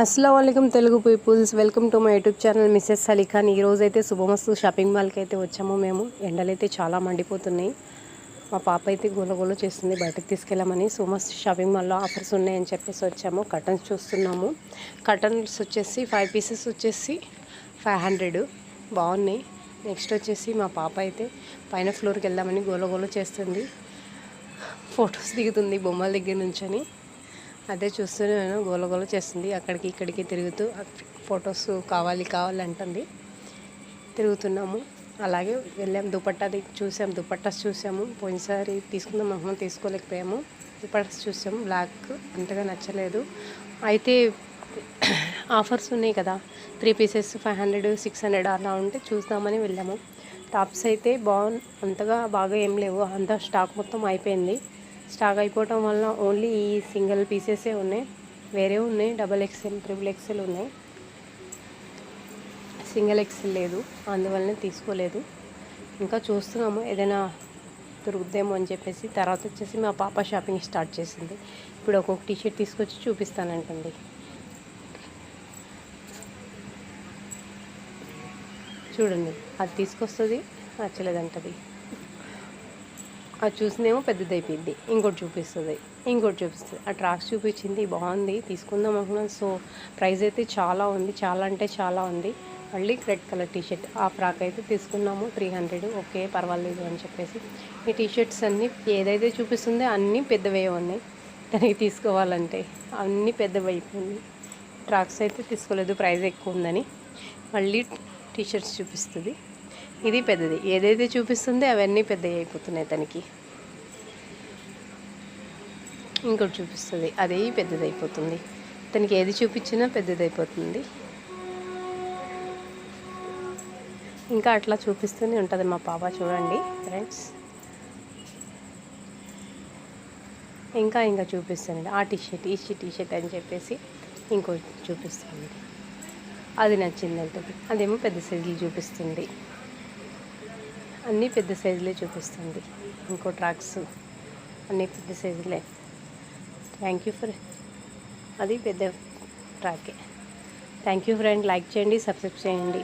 అస్సలాముఅలైకుం Telugu peoples, welcome to my YouTube channel Mrs Salikhan. ఈరోజు అయితే శుభమస్తు shopping మాల్కి అయితే వచ్చాము మేము. ఎండలైతే చాలా మండిపోతున్నాయి. మా పాప అయితే గోల చేస్తుంది బయటకు తీసుకెళ్ళమని. శుభమస్తు షాపింగ్ మాల్లో ఆఫర్స్ ఉన్నాయని చెప్పేసి వచ్చాము. కర్టన్స్ చూస్తున్నాము. కర్టన్స్ వచ్చేసి 5 పీసెస్ వచ్చేసి 500 బాగున్నాయి. నెక్స్ట్ వచ్చేసి మా పాప అయితే పైన ఫ్లోర్కి వెళ్దామని గోల చేస్తుంది. ఫొటోస్ దిగుతుంది బొమ్మల దగ్గర నుంచని. అదే చూస్తూనే నేను గోల చేస్తుంది. అక్కడికి ఇక్కడికి తిరుగుతూ ఫొటోస్ కావాలంటుంది. తిరుగుతున్నాము. అలాగే వెళ్ళాము. దుపట్టాస్ చూసాము. పోయినసారి తీసుకుందాం అనుకున్నాం, తీసుకోలేకపోయాము. దుపట్టాస్ చూసాము. బ్లాక్ అంతగా నచ్చలేదు. అయితే ఆఫర్స్ ఉన్నాయి కదా, 3 పీసెస్ 500 600 అలా ఉంటే చూద్దామని వెళ్ళాము. టాప్స్ అయితే అంతగా బాగా ఏం లేవు. అంతా స్టాక్ మొత్తం అయిపోయింది. స్టాక్ అయిపోవటం వల్ల ఓన్లీ ఈ సింగిల్ పీసెసే ఉన్నాయి. వేరే ఉన్నాయి, XXL, XXL ఉన్నాయి. సింగిల్ XL లేదు, అందువల్లనే తీసుకోలేదు. ఇంకా చూస్తున్నాము ఏదైనా దొరుకుద్దేమో అని చెప్పేసి. తర్వాత వచ్చేసి మా పాప షాపింగ్ స్టార్ట్ చేసింది. ఇప్పుడు ఒక్కొక్క టీషర్ట్ తీసుకొచ్చి చూపిస్తానంటండి. చూడండి, అది తీసుకొస్తుంది, నచ్చలేదంటది. అది చూసినేమో పెద్దదైపోయింది, ఇంకోటి చూపిస్తుంది. ఆ ట్రాక్స్ చూపించింది, బాగుంది, తీసుకుందాం అనుకున్నాను. సో ప్రైస్ అయితే చాలా ఉంది, చాలా అంటే చాలా ఉంది. మళ్ళీ రెడ్ కలర్ టీషర్ట్, ఆ ఫ్రాక్ అయితే తీసుకున్నాము 300. ఓకే, పర్వాలేదు అని చెప్పేసి. ఈ టీషర్ట్స్ అన్నీ ఏదైతే చూపిస్తుందో అన్నీ పెద్దవే ఉన్నాయి. దానికి తీసుకోవాలంటే అన్నీ పెద్దవైపోయింది. ట్రాక్స్ అయితే తీసుకోలేదు, ప్రైస్ ఎక్కువ ఉందని. మళ్ళీ టీషర్ట్స్ చూపిస్తుంది. ఇది పెద్దది, ఏదైతే చూపిస్తుందో అవన్నీ పెద్దవి అయిపోతున్నాయి తనకి. ఇంకోటి చూపిస్తుంది, అదే పెద్దదైపోతుంది. తనకి ఏది చూపించినా పెద్దదైపోతుంది. ఇంకా అట్లా చూపిస్తూనే ఉంటుంది మా పాప. చూడండి ఫ్రెండ్స్, ఇంకా చూపిస్తుంది. ఆ టీషర్ట్ ఈ టీషర్ట్ అని చెప్పేసి ఇంకోటి చూపిస్తుంది. అది నచ్చింది అంటుంది. అదేమో పెద్ద సైజులు చూపిస్తుంది. అన్నీ పెద్ద సైజులే చూపిస్తుంది. ఇంకో ట్రాక్స్ అన్నీ పెద్ద సైజులే. అది పెద్ద ట్రాకే. Thank you friend. లైక్ చేయండి, సబ్స్క్రైబ్ చేయండి.